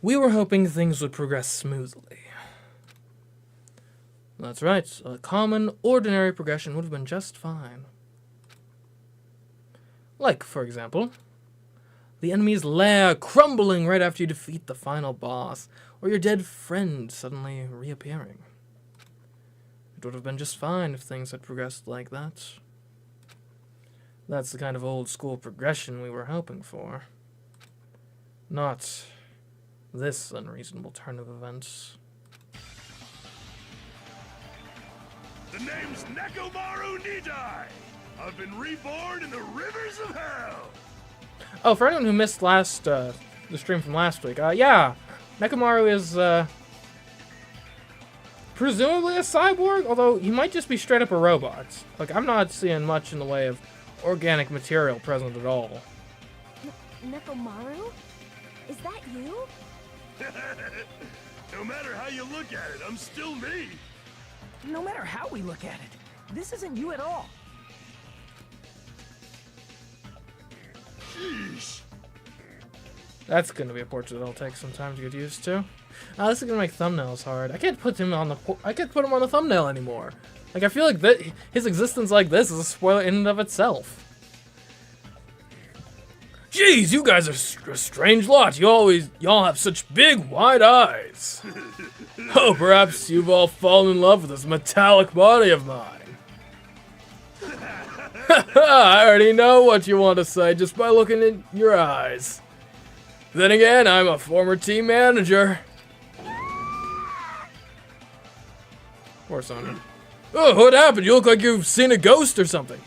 We were hoping things would progress smoothly. That's right, a common, ordinary progression would have been just fine. Like, for example, the enemy's lair crumbling right after you defeat the final boss, or your dead friend suddenly reappearing. It would have been just fine if things had progressed like that. That's the kind of old-school progression we were hoping for. Not this unreasonable turn of events. The name's Nekomaru Nidai. I've been reborn in the rivers of hell. Oh, for anyone who missed the stream from last week, yeah, Nekomaru is presumably a cyborg, although he might just be straight up a robot. Like, I'm not seeing much in the way of organic material present at all. Nekomaru? Is that you? No matter how you look at it, I'm still me. No matter how we look at it, this isn't you at all. Sheesh. That's gonna be a portrait that'll take some time to get used to. This is gonna make thumbnails hard. I can't put him on the thumbnail anymore. Like, I feel like that his existence like this is a spoiler in and of itself. Jeez, you guys are a strange lot. Y'all have such big, wide eyes. Oh, perhaps you've all fallen in love with this metallic body of mine. I already know what you want to say just by looking in your eyes. Then again, I'm a former team manager. Poor Sonya. Oh, what happened? You look like you've seen a ghost or something.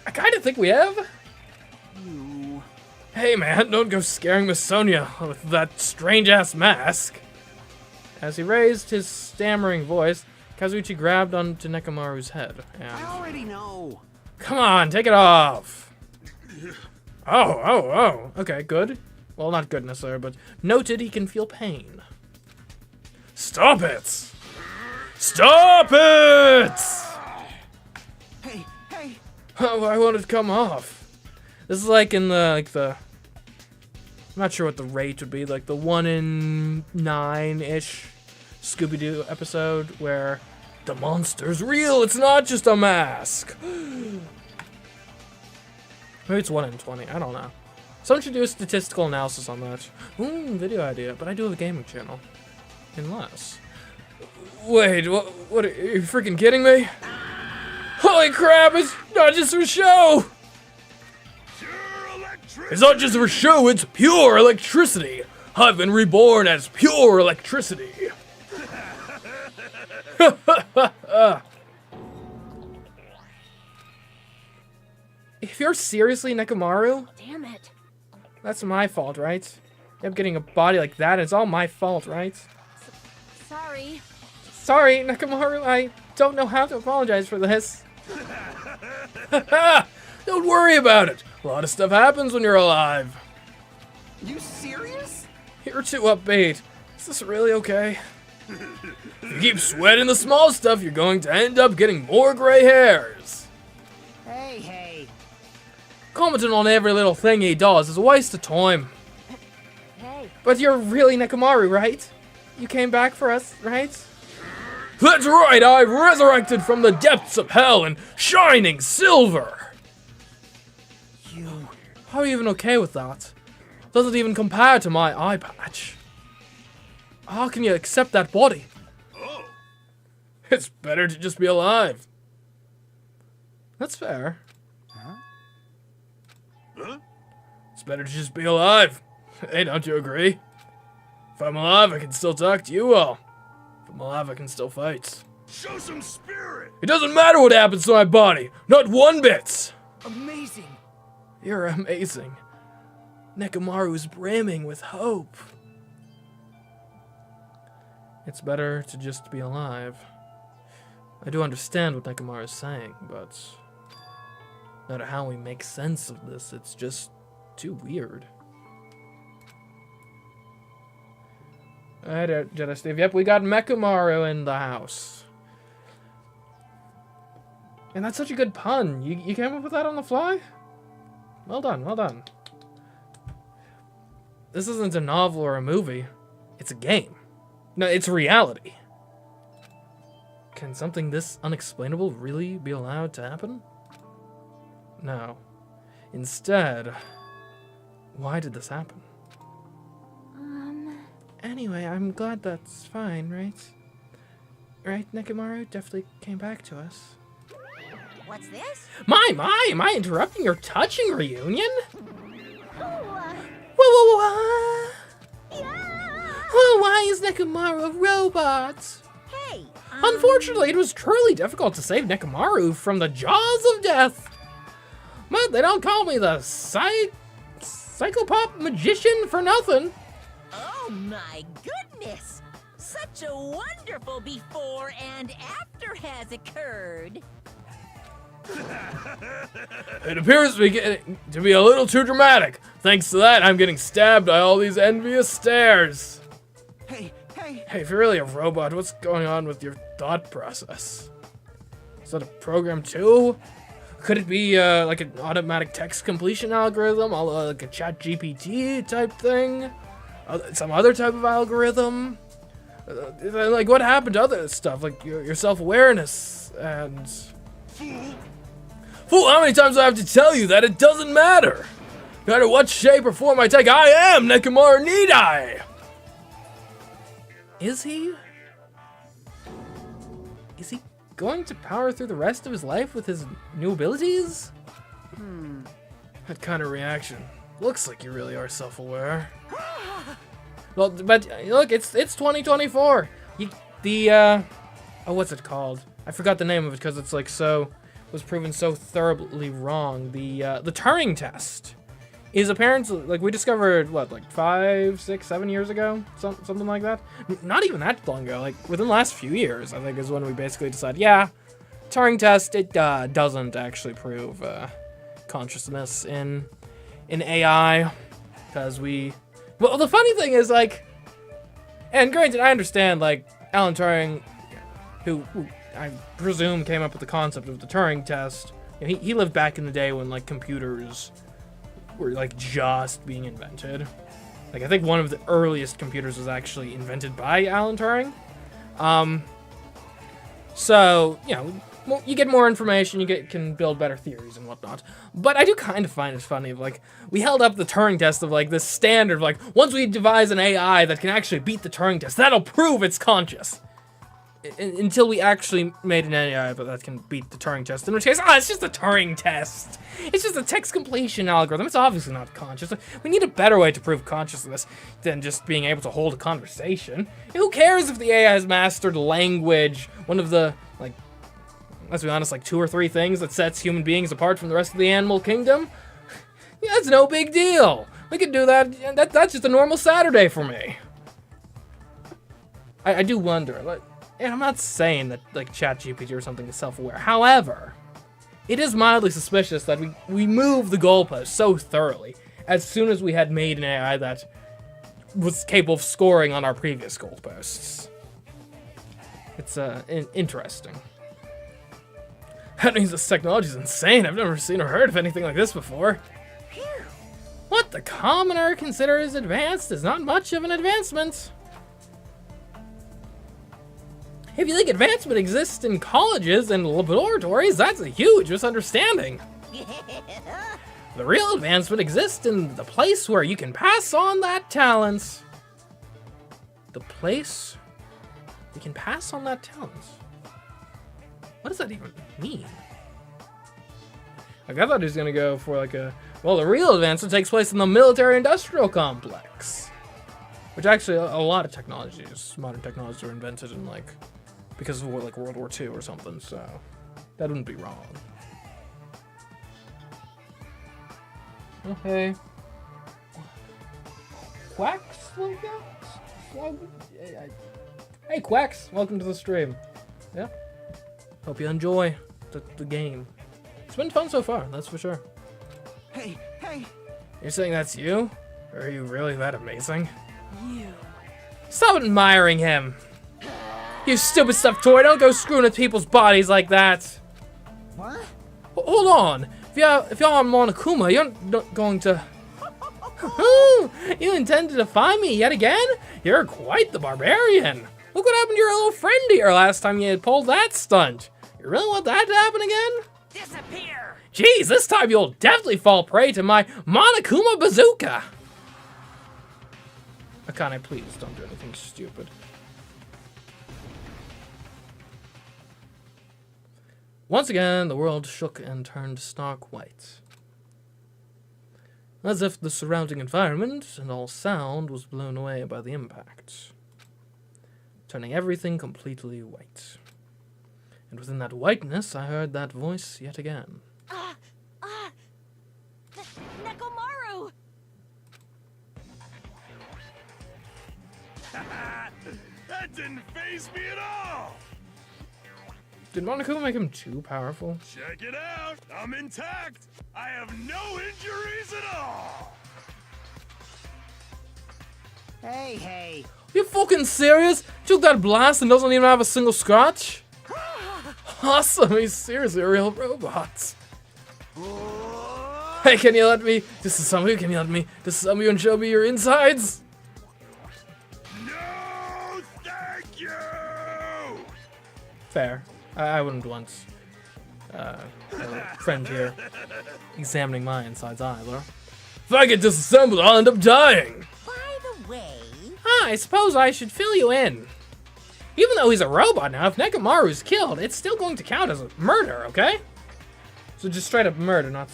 I kind of think we have. Hey man, don't go scaring Miss Sonya with that strange-ass mask. As he raised his stammering voice, Kazuichi grabbed onto Nekomaru's head and... I already know. Come on, take it off. Oh. Okay, good. Well, not good necessarily, but noted he can feel pain. Stop it! Stop it! Hey. Oh, I want it to come off. This is like in the I'm not sure what the rate would be, like the 1 in 9-ish Scooby-Doo episode where the monster's real, it's not just a mask. Maybe it's 1 in 20, I don't know. Someone should do a statistical analysis on that. Video idea, but I do have a gaming channel. Unless... Wait, what are you freaking kidding me? Holy crap, it's not just for show! It's not just for show, it's pure electricity. I've been reborn as pure electricity. If you're seriously Nekomaru, Damn it. that's my fault, right? I'm getting a body like that, and it's all my fault, right? Sorry. Sorry, Nekomaru, I don't know how to apologize for this. Don't worry about it. A lot of stuff happens when you're alive. You serious? You're too upbeat. Is this really okay? If you keep sweating the small stuff, you're going to end up getting more gray hairs. Hey. Commenting on every little thing he does is a waste of time. Hey. But you're really Nekomaru, right? You came back for us, right? That's right, I resurrected from the depths of hell in shining silver. How are you even okay with that? Doesn't even compare to my eye patch. How can you accept that body? Oh. It's better to just be alive. That's fair. Huh? It's better to just be alive. Hey, don't you agree? If I'm alive, I can still talk to you all. If I'm alive, I can still fight. Show some spirit. It doesn't matter what happens to my body. Not one bit. Amazing. You're amazing. Nekomaru is brimming with hope. It's better to just be alive. I do understand what Nekomaru is saying, but no matter how we make sense of this, it's just too weird. Alright, Jedi Steve. Yep, we got Nekomaru in the house. And that's such a good pun. You came up with that on the fly? Well done, well done. This isn't a novel or a movie. It's a game. No, it's reality. Can something this unexplainable really be allowed to happen? No. Instead, why did this happen? Anyway, I'm glad that's fine, right? Right, Nekomaru definitely came back to us. What's this? My, am I interrupting your touching reunion? Oh, Whoa, yeah. oh, why is Nekomaru a robot? Hey. Unfortunately, it was truly difficult to save Nekomaru from the jaws of death. But they don't call me the psychopop magician for nothing. Oh my goodness! Such a wonderful before and after has occurred. It appears to be a little too dramatic. Thanks to that, I'm getting stabbed by all these envious stares. Hey. Hey, if you're really a robot, what's going on with your thought process? Is that a program too? Could it be like an automatic text completion algorithm, like a chat GPT type thing? Some other type of algorithm? Like what happened to other stuff, like your self-awareness and... Fool, how many times do I have to tell you that it doesn't matter? No matter what shape or form I take, I am Nekomaru Nidai! Is he? Is he going to power through the rest of his life with his new abilities? That kind of reaction. Looks like you really are self-aware. Well, but look, it's 2024. Oh, what's it called? I forgot the name of it because it's like was proven so thoroughly wrong. The Turing test is apparently, like, we discovered what, like 5, 6, 7 years ago, something like that. Not even that long ago. Like within the last few years, I think is when we basically decided, yeah, Turing test, it doesn't actually prove consciousness in AI, because well, the funny thing is, like, and granted, I understand, like, Alan Turing, who I presume came up with the concept of the Turing test. You know, he lived back in the day when, like, computers were, like, just being invented. Like, I think one of the earliest computers was actually invented by Alan Turing. So, you know, you get more information, can build better theories and whatnot. But I do kind of find it funny, like, we held up the Turing test of, like, this standard of, like, once we devise an AI that can actually beat the Turing test, that'll prove it's conscious. Until we actually made an AI that can beat the Turing test, in which case, it's just a Turing test. It's just a text completion algorithm. It's obviously not conscious. We need a better way to prove consciousness than just being able to hold a conversation. Who cares if the AI has mastered language, one of the, like, let's be honest, like 2 or 3 things that sets human beings apart from the rest of the animal kingdom? Yeah, that's no big deal. We could do that. That's just a normal Saturday for me. I do wonder, like, and I'm not saying that, like, ChatGPT or something is self-aware. However, it is mildly suspicious that we moved the goalpost so thoroughly as soon as we had made an AI that was capable of scoring on our previous goalposts. It's interesting. That means this technology is insane. I've never seen or heard of anything like this before. What the commoner considers advanced is not much of an advancement. If you think advancement exists in colleges and laboratories, that's a huge misunderstanding. The real advancement exists in the place where you can pass on that talent. The place you can pass on that talent. What does that even mean? Like, I thought he was gonna go for like well, the real advancement takes place in the military-industrial complex. Which actually, a lot of technologies, modern technologies, are invented in, like, because of like World War II or something, so that wouldn't be wrong. Okay. Quacks, hey Quacks, welcome to the stream. Yeah. Hope you enjoy the game. It's been fun so far, that's for sure. Hey. You're saying that's you? Or are you really that amazing? You. Stop admiring him. You stupid stuffed toy, don't go screwing with people's bodies like that. What? Hold on. If y'all on Monokuma, you're not going to... You intend to defy me yet again? You're quite the barbarian. Look what happened to your little friend here last time you had pulled that stunt. You really want that to happen again? Disappear! Jeez, this time you'll definitely fall prey to my Monokuma bazooka. Akane, please don't do anything stupid. Once again, the world shook and turned stark white, as if the surrounding environment and all sound was blown away by the impact, turning everything completely white. And within that whiteness, I heard that voice yet again. Nekomaru! That didn't faze me at all! Did Monokuma make him too powerful? Check it out! I'm intact! I have no injuries at all! Hey. Are you fucking serious? He took that blast and doesn't even have a single scratch? Awesome, he's seriously a real robot. Hey, can you let me disassemble you? Can you let me disassemble you and show me your insides? No, thank you! Fair. I wouldn't want a friend here examining my insides either. If I get disassembled, I'll end up dying. By the way, I suppose I should fill you in. Even though he's a robot now, if Nekomaru's killed, it's still going to count as a murder, okay? So just straight up murder, not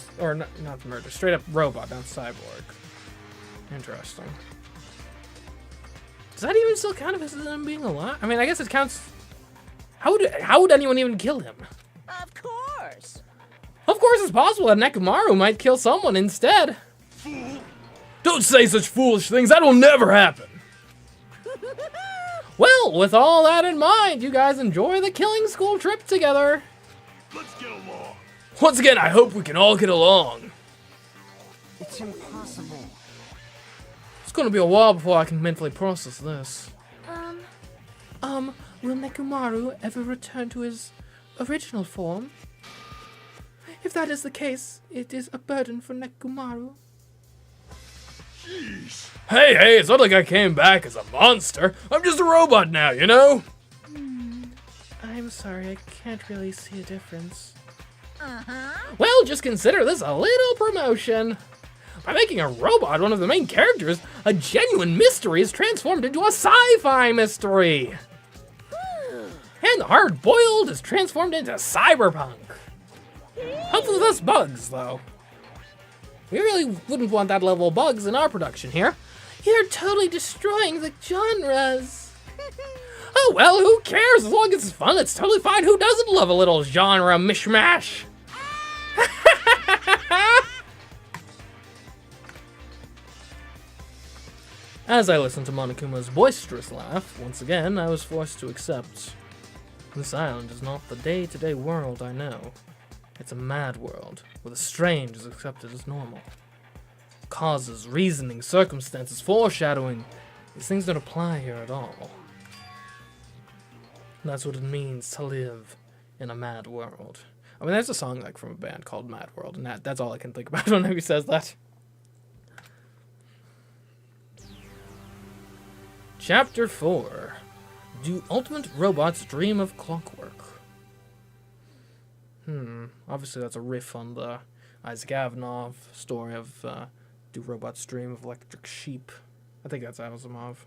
murder, straight up robot, not cyborg. Interesting. Does that even still count if it's them being alive? I mean, I guess it counts. How would anyone even kill him? of course. Of course it's possible that Nekomaru might kill someone instead. Fool! Don't say such foolish things, that will never happen. Well, with all that in mind, you guys enjoy the killing school trip together. Let's get along! Once again, I hope we can all get along. It's impossible. It's gonna be a while before I can mentally process this. Will Nekomaru ever return to his original form? If that is the case, it is a burden for Nekomaru. Jeez! Hey, it's not like I came back as a monster. I'm just a robot now, you know? I'm sorry, I can't really see a difference. Well, just consider this a little promotion. By making a robot one of the main characters, a genuine mystery is transformed into a sci-fi mystery. And the hard-boiled is transformed into cyberpunk. Hopefully less bugs, though. We really wouldn't want that level of bugs in our production here. You're totally destroying the genres. Oh well, who cares? As long as it's fun, it's totally fine. Who doesn't love a little genre mishmash? As I listened to Monokuma's boisterous laugh, once again I was forced to accept. This island is not the day-to-day world I know. It's a mad world, where the strange is accepted as normal. Causes, reasoning, circumstances, foreshadowing, these things don't apply here at all. And that's what it means to live in a mad world. I mean, there's a song like from a band called Mad World, and that's all I can think about whenever he says that. Chapter 4. Do ultimate robots dream of clockwork? Obviously that's a riff on the Isaac Asimov story of Do Robots Dream of Electric Sheep? I think that's Asimov.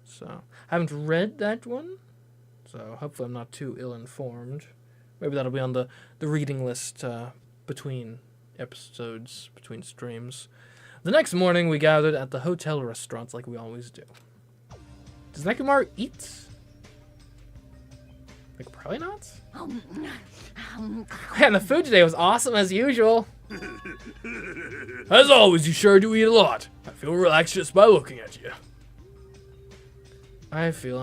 So, I haven't read that one, so hopefully I'm not too ill-informed. Maybe that'll be on the reading list between episodes, between streams. The next morning we gathered at the hotel restaurants like we always do. Does Nekomaru eat? Like, probably not? Man, the food today was awesome as usual. As always, you sure do eat a lot. I feel relaxed just by looking at you. I feel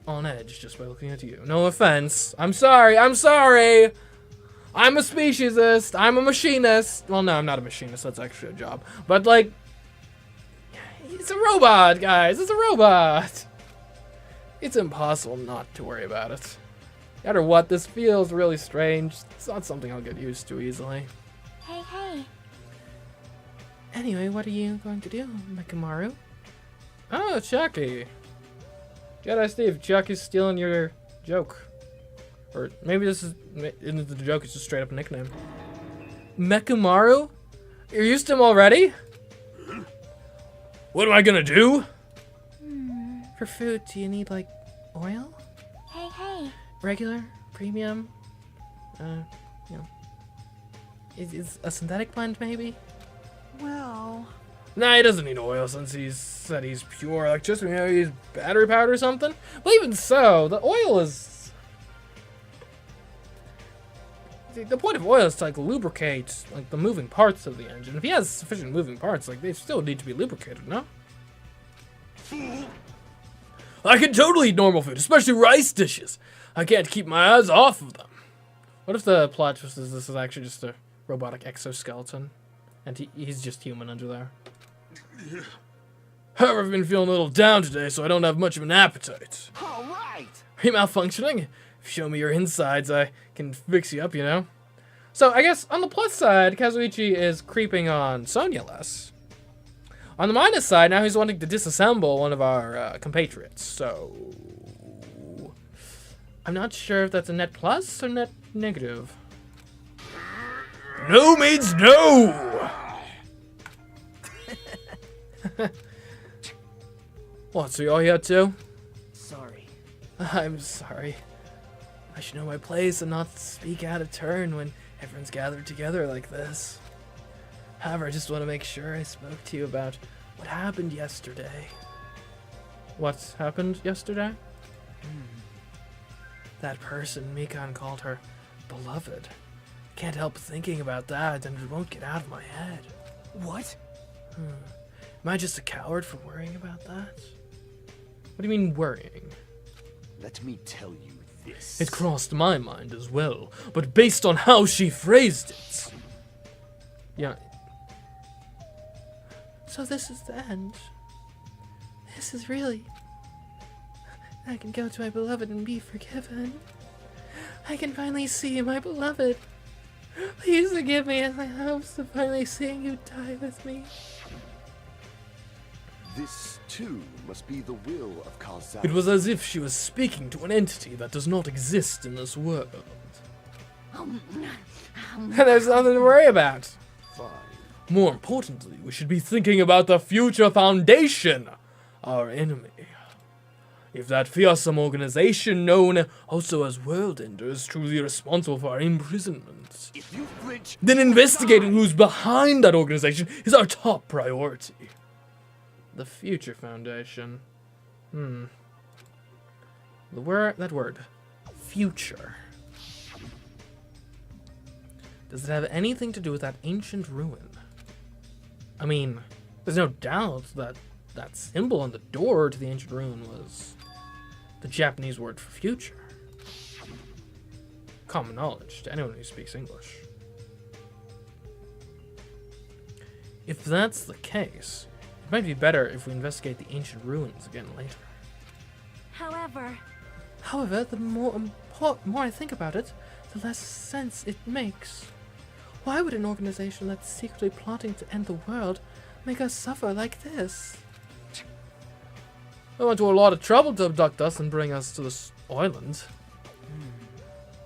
on edge just by looking at you. No offense. I'm sorry. I'm a speciesist. I'm a machinist. Well, no, I'm not a machinist. That's actually a job. But, like, it's a robot, guys. It's a robot. It's impossible not to worry about it. No matter what, this feels really strange. It's not something I'll get used to easily. Hey. Anyway, what are you going to do, Mekamaru? Oh, Chucky. Jedi Steve, Chucky's stealing your joke. Or maybe this isn't the joke, it's just straight up a nickname. Mekamaru? You're used to him already? What am I gonna do? For food, do you need, like, oil? Hey. Regular? Premium? You know. Is a synthetic blend, maybe? Well... Nah, he doesn't need oil since he's said he's pure electricity. Maybe he's battery powered or something? Well, even so, the oil is... See, the point of oil is to, like, lubricate, like, the moving parts of the engine. If he has sufficient moving parts, like, they still need to be lubricated, no? Fool! I can totally eat normal food, especially rice dishes. I can't keep my eyes off of them. What if the plot twist is this is actually just a robotic exoskeleton? And he's just human under there. However, I've been feeling a little down today, so I don't have much of an appetite. All right! Are you malfunctioning? If you show me your insides, I can fix you up, you know? So, I guess, on the plus side, Kazuichi is creeping on Sonya less. On the minus side, now he's wanting to disassemble one of our compatriots, so... I'm not sure if that's a net plus or net negative. No means no! What, so you're here too? Sorry. I'm sorry. I should know my place and not speak out of turn when everyone's gathered together like this. However, I just want to make sure I spoke to you about what happened yesterday. What happened yesterday? That person Mikan called her beloved. Can't help thinking about that, and it won't get out of my head. What? Am I just a coward for worrying about that? What do you mean worrying? Let me tell you this. It crossed my mind as well, but based on how she phrased it. Yeah. So this is the end. This is really... I can go to my beloved and be forgiven. I can finally see my beloved. Please forgive me as I hope of finally seeing you die with me. This, too, must be the will of Karzai. It was as if she was speaking to an entity that does not exist in this world. There's nothing to worry about. Fine. More importantly, we should be thinking about the future Foundation, our enemy. If that fearsome organization known also as World Ender is truly responsible for our imprisonment, If you flinch, then investigating who's behind that organization is our top priority. The Future Foundation. That word. Future. Does it have anything to do with that ancient ruin? I mean, there's no doubt that that symbol on the door to the ancient ruin was the Japanese word for future. Common knowledge to anyone who speaks English. If that's the case, it might be better if we investigate the ancient ruins again later. However, the more I think about it, the less sense it makes. Why would an organization that's secretly plotting to end the world make us suffer like this? They went to a lot of trouble to abduct us and bring us to this island.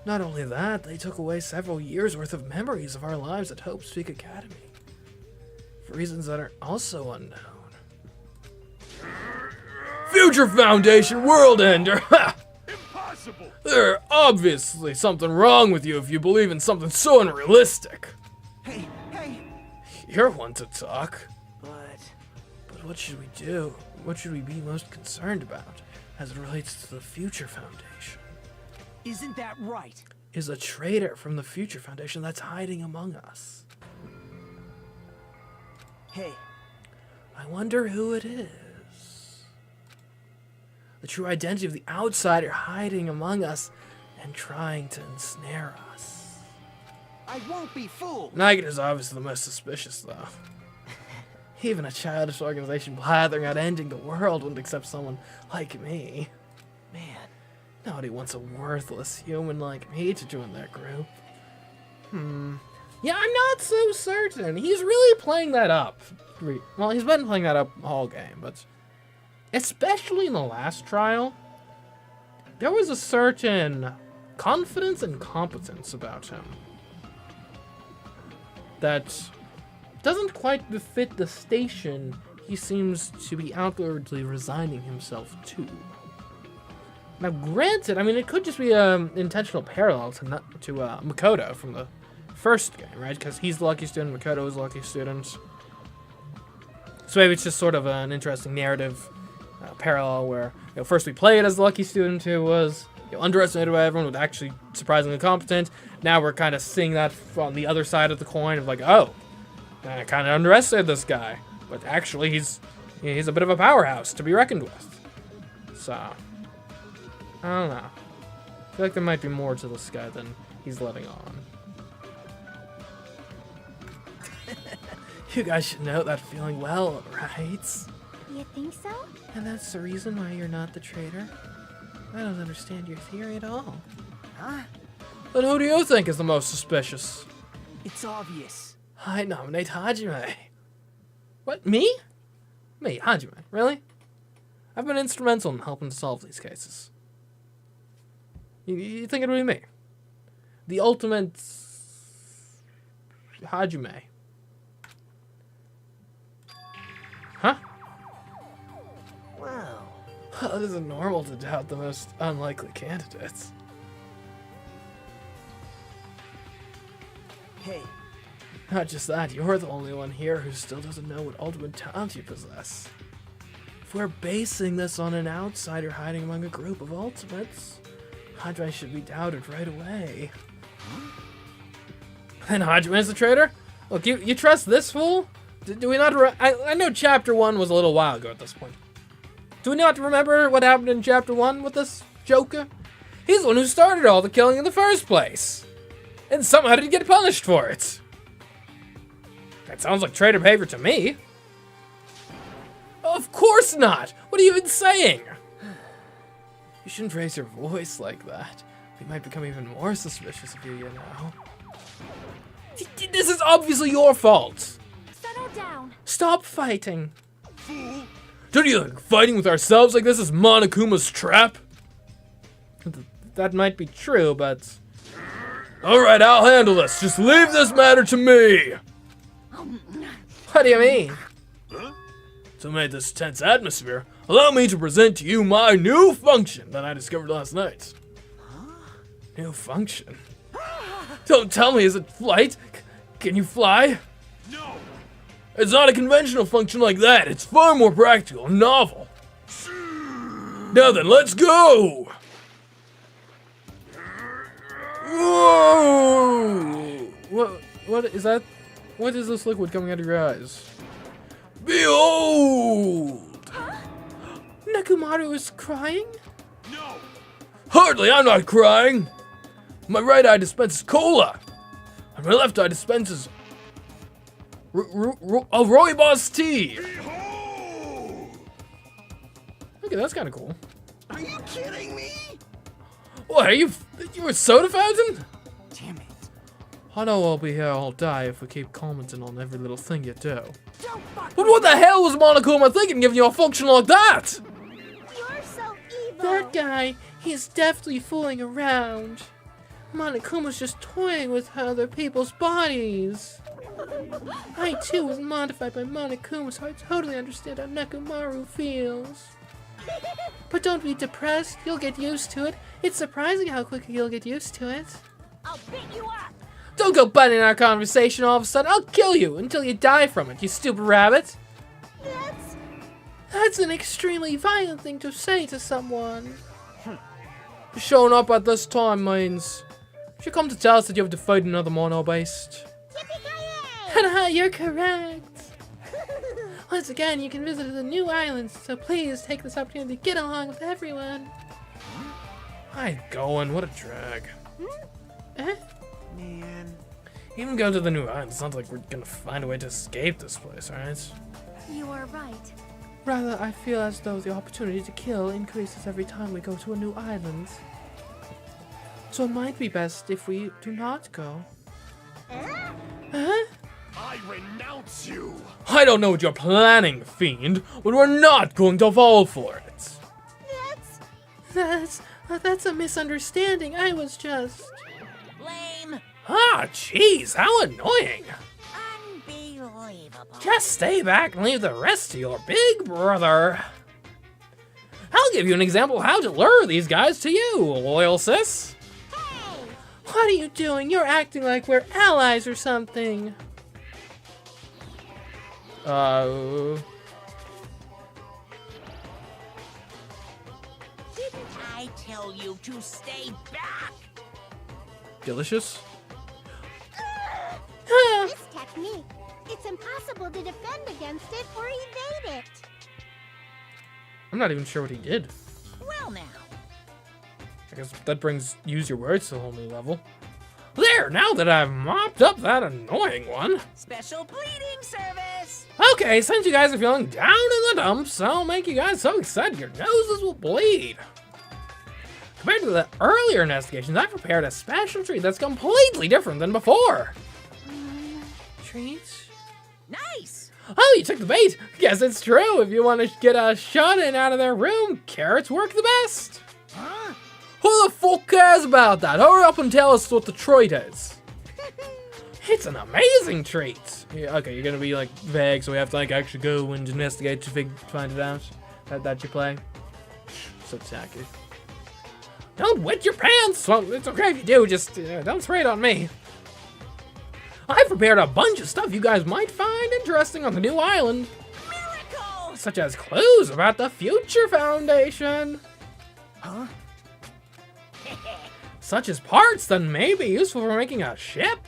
Not only that, they took away several years' worth of memories of our lives at Hope Speak Academy. For reasons that are also unknown. Future Foundation World Ender! Ha! Impossible! There's obviously something wrong with you if you believe in something so unrealistic. Hey! You're one to talk. But What should we do? What should we be most concerned about as it relates to the Future Foundation? isn't that right? Is a traitor from the Future Foundation that's hiding among us. Hey, I wonder who it is. The true identity of the outsider hiding among us and trying to ensnare us. I won't be fooled! Nugget is obviously the most suspicious, though. Even a childish organization blathering out ending the world wouldn't accept someone like me. Man, Nobody wants a worthless human like me to join their group. Yeah, I'm not so certain. He's really playing that up. Well, he's been playing that up all game, but especially in the last trial, there was a certain confidence and competence about him that doesn't quite befit the station he seems to be outwardly resigning himself to. Now, granted, I mean, it could just be an intentional parallel to Makoto from the first game, right? Because he's the lucky student, Makoto is the lucky student. So maybe it's just sort of an interesting narrative parallel where, first we played as the lucky student who was underestimated by everyone, was actually surprisingly competent. Now we're kind of seeing that from the other side of the coin of like, oh, I kind of underestimated this guy, but actually he's a bit of a powerhouse to be reckoned with. So, I don't know. I feel like there might be more to this guy than he's letting on. You guys should know that feeling well, right? You think so? And that's the reason why you're not the traitor? I don't understand your theory at all. Huh? Then who do you think is the most suspicious? It's obvious. I nominate Hajime. What, me? Me, Hajime, really? I've been instrumental in helping to solve these cases. You think it would be me? The ultimate Hajime. Huh? Wow. Well, it isn't normal to doubt the most unlikely candidates. Hey, Not just that, you're the only one here who still doesn't know what ultimate talent you possess. If we're basing this on an outsider hiding among a group of ultimates, Hajime should be doubted right away. Then Hajime's the traitor? Look, you trust this fool? Do we not I know chapter 1 was a little while ago at this point. Do we not remember what happened in chapter 1 with this Joker? He's the one who started all the killing in the first place. And somehow didn't get punished for it. That sounds like traitor behavior to me. Of course not! What are you even saying? You shouldn't raise your voice like that. We might become even more suspicious of you, you know. This is obviously your fault. Settle down. Stop fighting. Fool. Don't you think fighting with ourselves like this is Monokuma's trap? That might be true, but... Alright, I'll handle this. Just leave this matter to me. What do you mean? To make this tense atmosphere, allow me to present to you my new function that I discovered last night. New function? Don't tell me, is it flight? Can you fly? No! It's not a conventional function like that. It's far more practical and novel. Now then, let's go! Whoa! What is that? What is this liquid coming out of your eyes? Behold! Nekomaru is crying? No! Hardly, I'm not crying! My right eye dispenses cola! And my left eye dispenses... rooibos tea! Behold! Okay, that's kind of cool. are you kidding me? What, are you a soda fountain? Damn it. I know I'll be here all day if we keep commenting on every little thing you do. Don't fuck But what the hell was Monokuma thinking giving you a function like that? You're so evil. That guy, he's definitely fooling around. Monokuma's just toying with other people's bodies. I too was modified by Monokuma, so I totally understand how Nekomaru feels. But don't be depressed, you'll get used to it. It's surprising how quickly you'll get used to it. I'll beat you up. Don't go butting in our conversation all of a sudden. I'll kill you until you die from it, you stupid rabbit. That's an extremely violent thing to say to someone. Showing up at this time means... You come to tell us that you have defeated another mono-beast. Haha, you're correct. Once again, you can visit the new islands, so please take this opportunity to get along with everyone. I ain't going, what a drag. Eh? Man. Even going to the new island, it sounds like we're gonna find a way to escape this place, right? You are right. Rather, I feel as though the opportunity to kill increases every time we go to a new island. So it might be best if we do not go. Huh? I renounce you! I don't know what you're planning, fiend, but we're not going to fall for it. That's a misunderstanding. I was just... Lame. Ah, jeez, how annoying. Unbelievable. Just stay back and leave the rest to your big brother. I'll give you an example of how to lure these guys to you, loyal sis. What are you doing? You're acting like we're allies or something. Didn't I tell you to stay back? Delicious? This technique, it's impossible to defend against it or evade it. I'm not even sure what he did. Well now. I guess that brings use your words to a whole new level. There, now that I've mopped up that annoying one. Special bleeding service. Okay, since you guys are feeling down in the dumps, I'll make you guys so excited your noses will bleed. Compared to the earlier investigations, I've prepared a special treat that's completely different than before. Treats? Nice. Oh, you took the bait. Guess it's true. If you want to get a shut-in out of their room, carrots work the best. Huh? Who the fuck cares about that? Hurry up and tell us what the treat is. It's an amazing treat. Yeah, okay, you're gonna be like vague, so we have to like actually go and investigate to find it out. That you play. So tacky. Don't wet your pants. Well, it's okay if you do. Just don't spray it on me. I've prepared a bunch of stuff you guys might find interesting on the new island, Miracle. such as clues about the Future Foundation. Huh? Such as parts that may be useful for making a ship.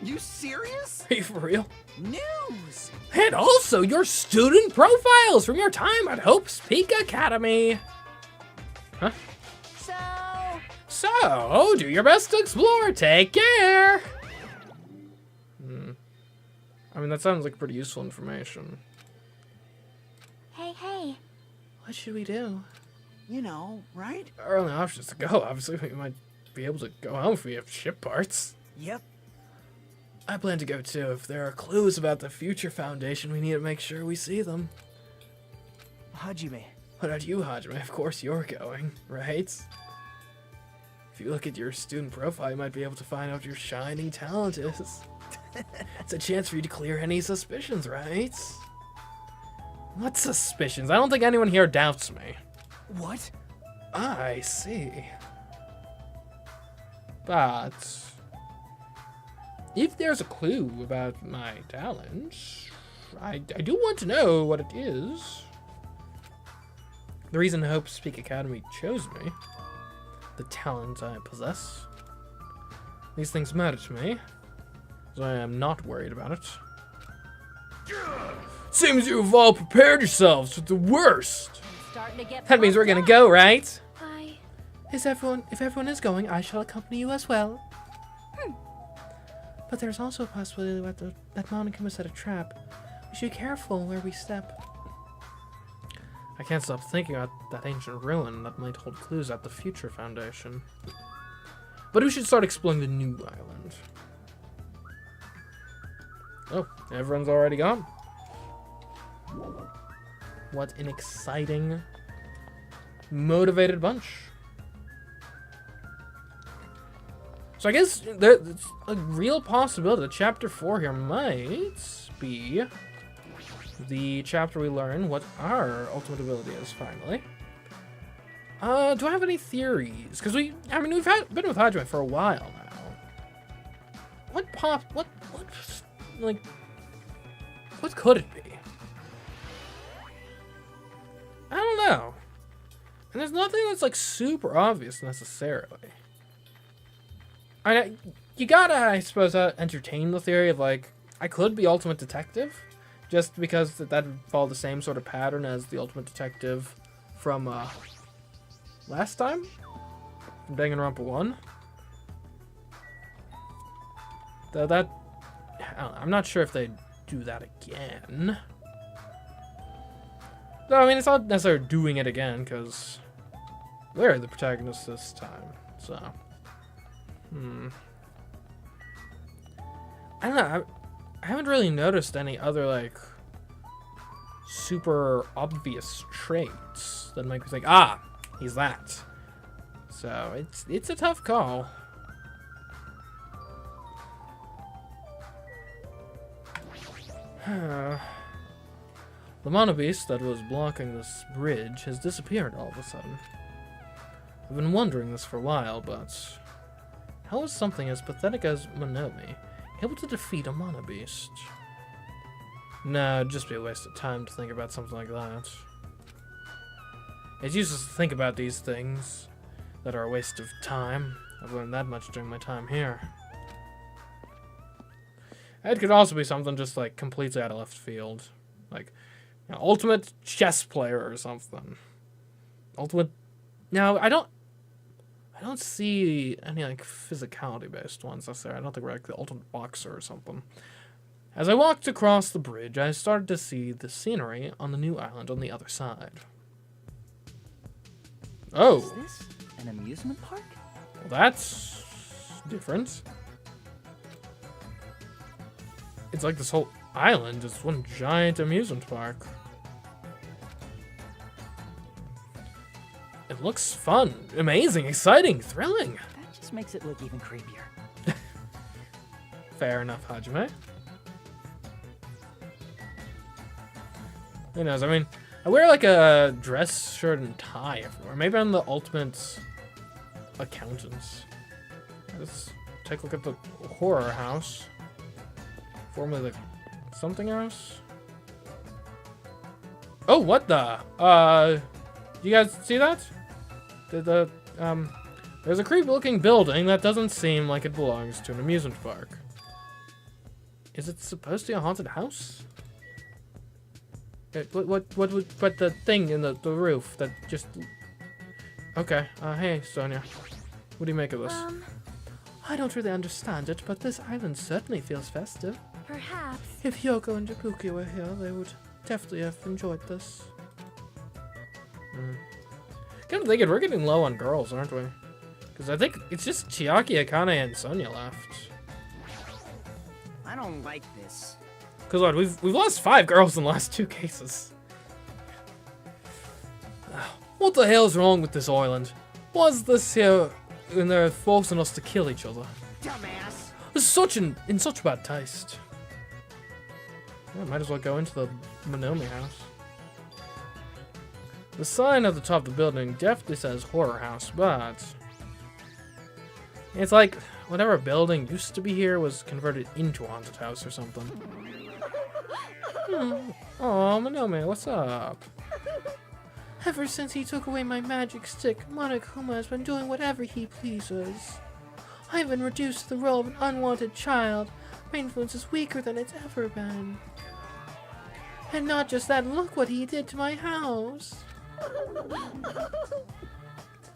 You serious? Are you for real? News! And also your student profiles from your time at Hope's Peak Academy. Huh? So, do your best to explore. Take care. I mean, that sounds like pretty useful information. Hey. What should we do? You know, right? Our only option is to go. Obviously, we might be able to go home if we have ship parts. Yep. I plan to go too. If there are clues about the Future Foundation, we need to make sure we see them. Hajime. What about you, Hajime? Of course you're going, right? If you look at your student profile, you might be able to find out what your shining talent is. It's a chance for you to clear any suspicions, right? What suspicions? I don't think anyone here doubts me. What? I see. But if there's a clue about my talents, I do want to know what it is. The reason Hope's Peak Academy chose me, the talent I possess, these things matter to me, so I am not worried about it. Seems you've all prepared yourselves for the worst. Starting to get That means we're pumped gonna up. go, right? If everyone is going, I shall accompany you as well. But there's also a possibility that Monokuma set a trap. We should be careful where we step. I can't stop thinking about that ancient ruin that might hold clues at the Future Foundation. But we should start exploring the new island. Oh, everyone's already gone. What an exciting, motivated bunch. So I guess there's a real possibility that Chapter 4 here might be the chapter we learn what our ultimate ability is, finally. Do I have any theories? Because we've been with Hajime for a while now. What could it be? I don't know. And there's nothing that's like super obvious necessarily. You gotta, I suppose, entertain the theory of like, I could be Ultimate Detective, just because that would follow the same sort of pattern as the Ultimate Detective from last time, from Danganronpa 1. Though that, I don't know, I'm not sure if they'd do that again. Though, I mean, it's not necessarily doing it again, because they're the protagonists this time, so. I don't know. I haven't really noticed any other, like, super obvious traits that make me think, ah, he's that. So, it's a tough call. The monobeast that was blocking this bridge has disappeared all of a sudden. I've been wondering this for a while, but how is something as pathetic as Monomi able to defeat a monobeast? No, it'd just be a waste of time to think about something like that. It's useless to think about these things that are a waste of time. I've learned that much during my time here. It could also be something just like completely out of left field. Like, you know, ultimate chess player or something. Ultimate... Now, I don't see any like physicality based ones necessarily. I don't think we're like the ultimate boxer or something. As I walked across the bridge, I started to see the scenery on the new island on the other side. Oh. Is this an amusement park? Well, that's different. It's like this whole island is one giant amusement park. It looks fun, amazing, exciting, thrilling. That just makes it look even creepier. Fair enough, Hajime. Who knows? I mean, I wear like a dress shirt and tie everywhere. Maybe I'm the ultimate accountant. Let's take a look at the horror house. Formerly the something else. Oh, what the? You guys see that? There's a creepy looking building that doesn't seem like it belongs to an amusement park. Is it supposed to be a haunted house? What the thing in the roof that just... Okay, hey, Sonia. What do you make of this? I don't really understand it, but this island certainly feels festive. Perhaps. If Yoko and Jabuki were here, they would definitely have enjoyed this. Kind of thinking we're getting low on girls, aren't we? Because I think it's just Chiaki, Akane, and Sonia left. I don't like this. Because what, we've lost 5 girls in the last 2 cases. What the hell's wrong with this island? Why's this here and they're forcing us to kill each other? Dumbass! This is in such bad taste. Yeah, might as well go into the Monomi house. The sign at the top of the building definitely says horror house, but it's like whatever building used to be here was converted into a haunted house or something. Oh, Monomi, what's up? Ever since he took away my magic stick, Monokuma has been doing whatever he pleases. I've been reduced to the role of an unwanted child. My influence is weaker than it's ever been. And not just that, look what he did to my house.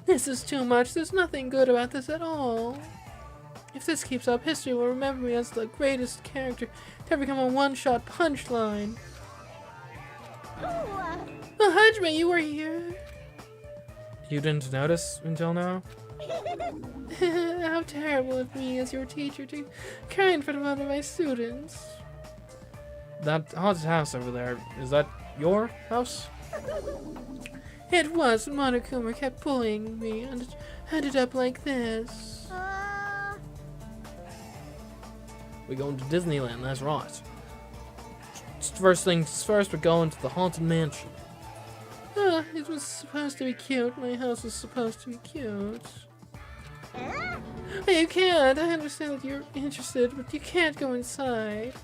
This is too much. There's nothing good about this at all. If this keeps up, history will remember me as the greatest character to ever become a one-shot punchline. Oh, Hajime, you were here. You didn't notice until now? How terrible of me as your teacher to cry in front of one of my students. That haunted house over there, is that your house? It was, but Monokuma kept bullying me, and it ended up like this. We're going to Disneyland, that's right. First things first, we're going to the Haunted Mansion. It was supposed to be cute. My house was supposed to be cute. You can't. I understand that you're interested, but you can't go inside.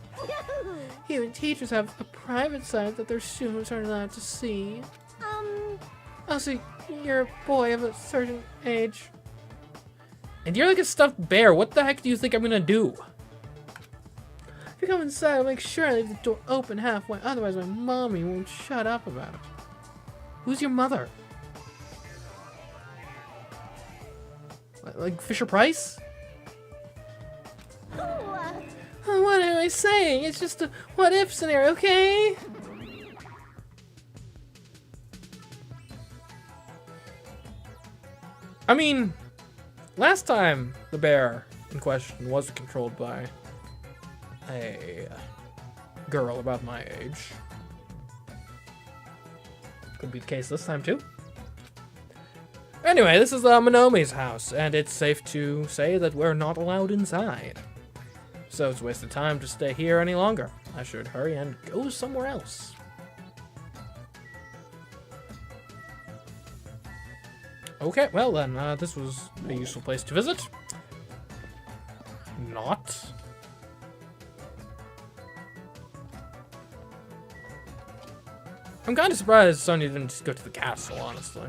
Even teachers have a private side that their students aren't allowed to see. Also, you're a boy of a certain age. And you're like a stuffed bear. What the heck do you think I'm gonna do? If you come inside, I'll make sure I leave the door open halfway. Otherwise, my mommy won't shut up about it. Who's your mother? Like Fisher Price? What am I saying? It's just a what-if scenario, okay? I mean, last time the bear in question was controlled by a girl about my age. Could be the case this time, too. Anyway, this is Monomi's house, and it's safe to say that we're not allowed inside. So it's a waste of time to stay here any longer. I should hurry and go somewhere else. Okay, well then, this was a useful place to visit. Not. I'm kind of surprised Sonya didn't just go to the castle, honestly.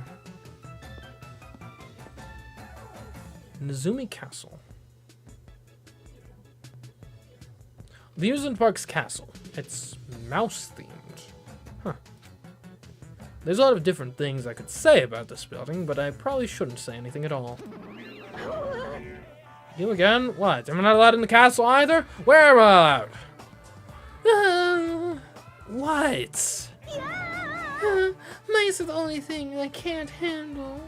Nezumi Castle. The Amusement Park's castle. It's mouse-themed. Huh. There's a lot of different things I could say about this building, but I probably shouldn't say anything at all. You again? What? Am I not allowed in the castle either? Where am I allowed? What? Mice are the only thing I can't handle.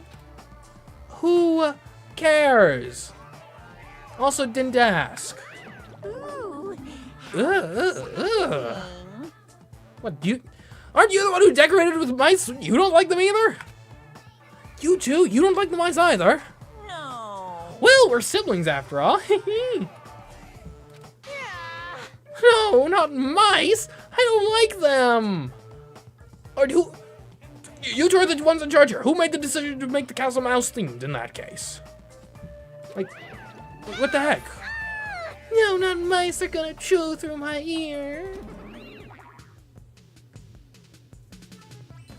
Who cares? Also, didn't ask. Ooh. What, aren't you the one who decorated with mice? You don't like them either? You too? You don't like the mice either? No. Well, we're siblings after all. Yeah. No, not mice. I don't like them. Or you two are the ones in charge here. Who made the decision to make the castle mouse themed in that case? Like, what the heck? No, not mice are gonna chew through my ear.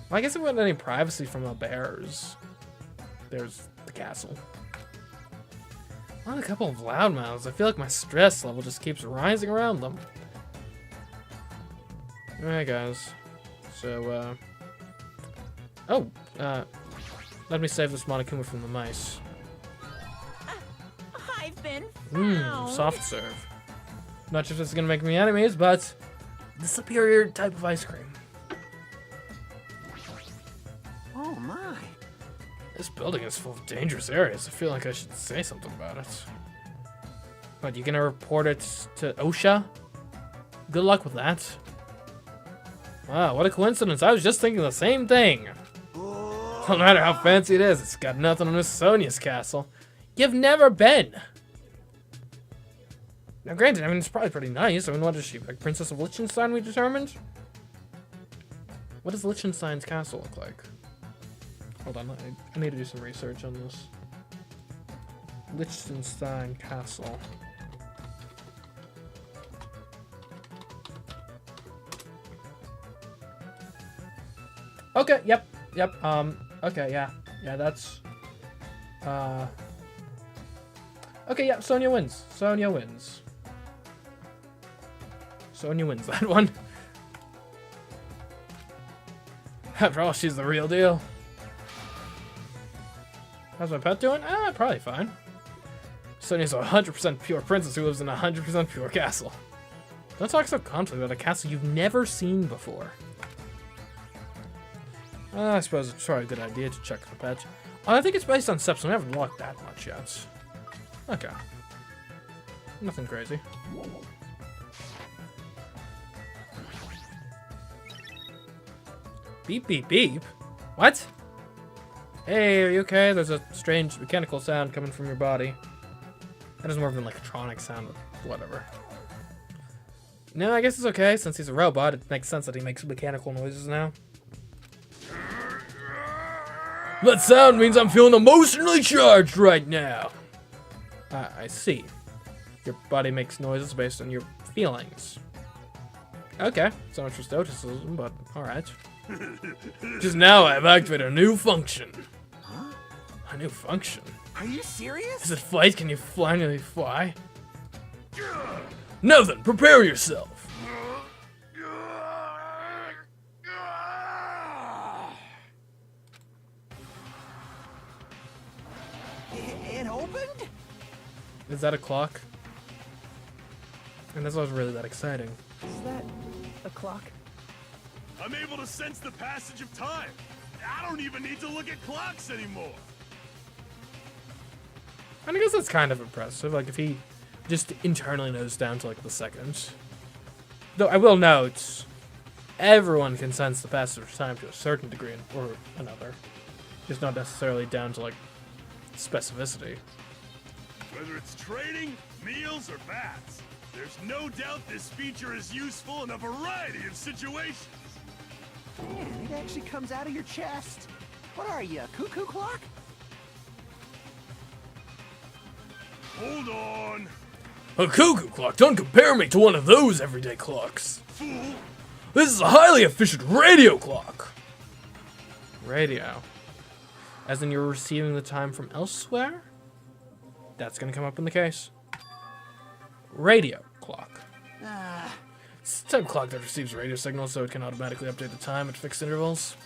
Well, I guess if we want any privacy from the bears, there's the castle. On a couple of loudmouths, I feel like my stress level just keeps rising around them. Alright, guys. So, let me save this Monokuma from the mice. I've been found. Soft serve. Not sure if this is gonna make me enemies, but the superior type of ice cream. Oh my. This building is full of dangerous areas. I feel like I should say something about it. What, you gonna report it to OSHA? Good luck with that. Wow, what a coincidence. I was just thinking the same thing. No matter how fancy it is, it's got nothing on Miss Sonia's castle. You've never been. Now granted, I mean, it's probably pretty nice. I mean, what is she, like Princess of Liechtenstein we determined? What does Liechtenstein's castle look like? Hold on, I need to do some research on this. Liechtenstein castle. Okay, yep, okay, yeah, that's, okay, yeah, Sonya wins that one. After all, she's the real deal. How's my pet doing? Probably fine. Sonya's a 100% pure princess who lives in a 100% pure castle. Don't talk so confidently about a castle you've never seen before. I suppose it's probably a good idea to check the pet. I think it's based on steps, and we haven't locked that much yet. Okay. Nothing crazy. Beep, beep, beep. What? Hey, are you okay? There's a strange mechanical sound coming from your body. That is more of an electronic sound, but whatever. No, I guess it's okay. Since he's a robot, it makes sense that he makes mechanical noises now. That sound means I'm feeling emotionally charged right now. I see. Your body makes noises based on your feelings. Okay, so much for stoicism, but alright. Just now I've activated a new function. Huh? A new function? Are you serious? Is it flight? Can you finally fly? Now then, prepare yourself. It opened? Is that a clock? And this was really that exciting. Is that a clock? I'm able to sense the passage of time. I don't even need to look at clocks anymore. And I guess that's kind of impressive. Like, if he just internally knows down to, like, the seconds. Though I will note, everyone can sense the passage of time to a certain degree or another. It's not necessarily down to, like, specificity. Whether it's trading, meals, or baths, there's no doubt this feature is useful in a variety of situations. Man, it actually comes out of your chest. What are you, a cuckoo clock? Hold on, A cuckoo clock? Don't compare me to one of those everyday clocks. fool. This is a highly efficient radio clock. Radio. As in you're receiving the time from elsewhere? That's gonna come up in the case. Radio clock. It's a type of clock that receives radio signals so it can automatically update the time at fixed intervals.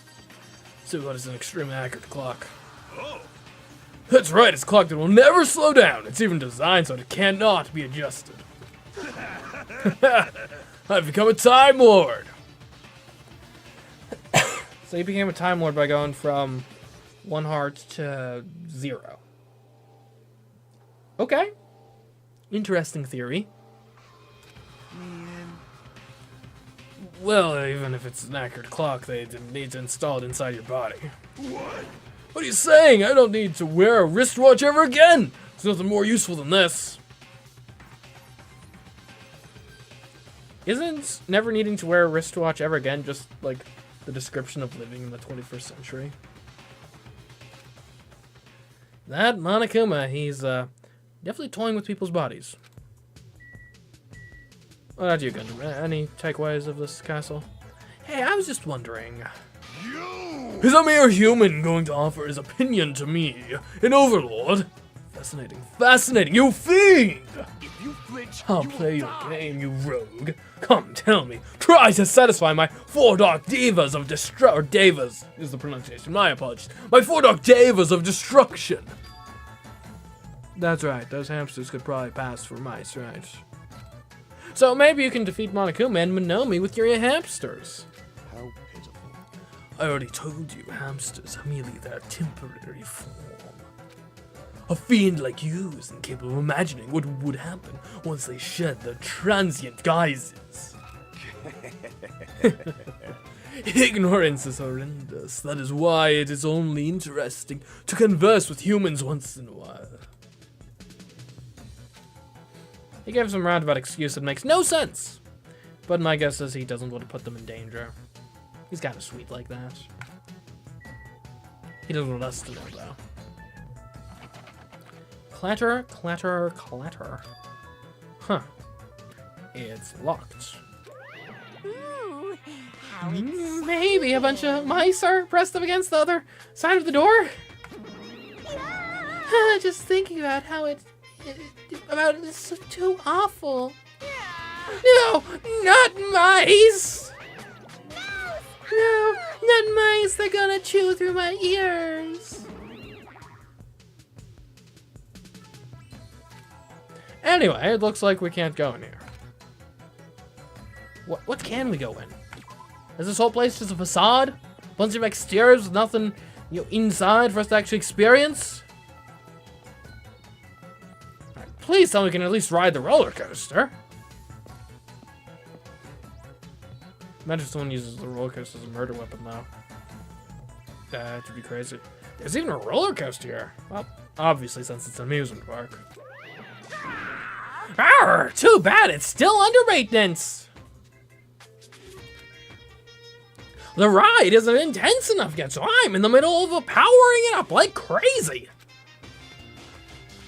So what is an extremely accurate clock? Oh, That's right, it's a clock that will never slow down. It's even designed so it cannot be adjusted. I've become a Time Lord. So you became a Time Lord by going from 1 heart to 0. Okay. Interesting theory. Man. Well, even if it's an accurate clock, they didn't need to install it inside your body. what? What are you saying? I don't need to wear a wristwatch ever again. There's nothing more useful than this. Isn't never needing to wear a wristwatch ever again just, like, the description of living in the 21st century? That Monokuma, he's, definitely toying with people's bodies. What about you, Gundam? Any takeaways of this castle? Hey, I was just wondering. You! Is a mere human going to offer his opinion to me, an overlord? Fascinating, fascinating, you fiend! If you flinch, I'll you will play your die. game, you rogue. Come, tell me. Try to satisfy my 4 dark divas of or devas is the pronunciation, my apologies. My 4 dark devas of destruction. That's right, those hamsters could probably pass for mice, right? So maybe you can defeat Monokuma and Monomi with your hamsters. How pitiful. I already told you, hamsters are merely their temporary form. A fiend like you is incapable of imagining what would happen once they shed their transient guises. Ignorance is horrendous. That is why it is only interesting to converse with humans once in a while. He gave some roundabout excuse that makes no sense. But my guess is he doesn't want to put them in danger. He's kind of sweet like that. He doesn't want us to know, though. Clatter, clatter, clatter. Huh. It's locked. Ooh, how Maybe a bunch of mice are pressed up against the other side of the door. Just thinking about how it's so too awful. No, not mice. No, not mice. They're gonna chew through my ears. Anyway, it looks like we can't go in here. What can we go in? Is this whole place just a facade? Bunch of exteriors with nothing, inside for us to actually experience? Alright, please tell me we can at least ride the roller coaster. Imagine if someone uses the roller coaster as a murder weapon, though. That would be crazy. There's even a roller coaster here. Well, obviously, since it's an amusement park. Arr, too bad it's still under maintenance. The ride isn't intense enough yet, so I'm in the middle of powering it up like crazy.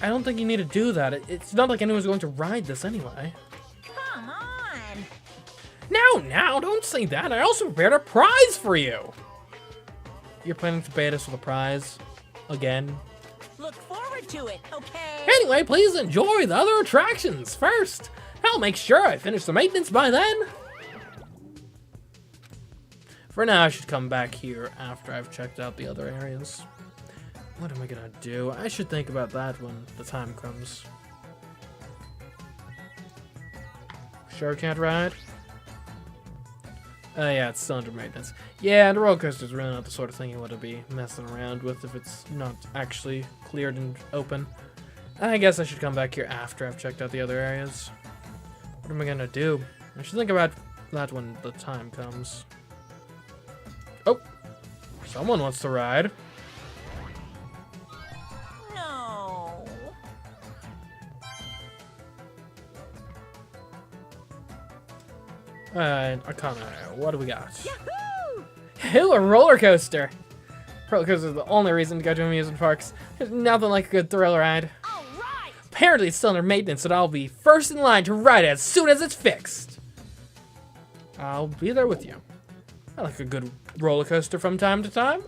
I don't think you need to do that. It's not like anyone's going to ride this anyway. Come on. Now, don't say that. I also prepared a prize for you. You're planning to bait us with a prize? Again? Look forward to it, okay? Anyway, please enjoy the other attractions first. I'll make sure I finish the maintenance by then. For now, I should come back here after I've checked out the other areas. What am I gonna do? I should think about that when the time comes. Sure can't ride? Yeah, it's still under maintenance. Yeah, and the roller coaster is really not the sort of thing you want to be messing around with if it's not actually cleared and open. I guess I should come back here after I've checked out the other areas. What am I gonna do? I should think about that when the time comes. Oh, someone wants to ride. No. Akane, what do we got? Yahoo! Ew, a roller coaster. Roller coasters are the only reason to go to amusement parks. There's nothing like a good thrill ride. All right. Apparently it's still under maintenance, and I'll be first in line to ride it as soon as it's fixed. I'll be there with you. I like a good roller coaster from time to time.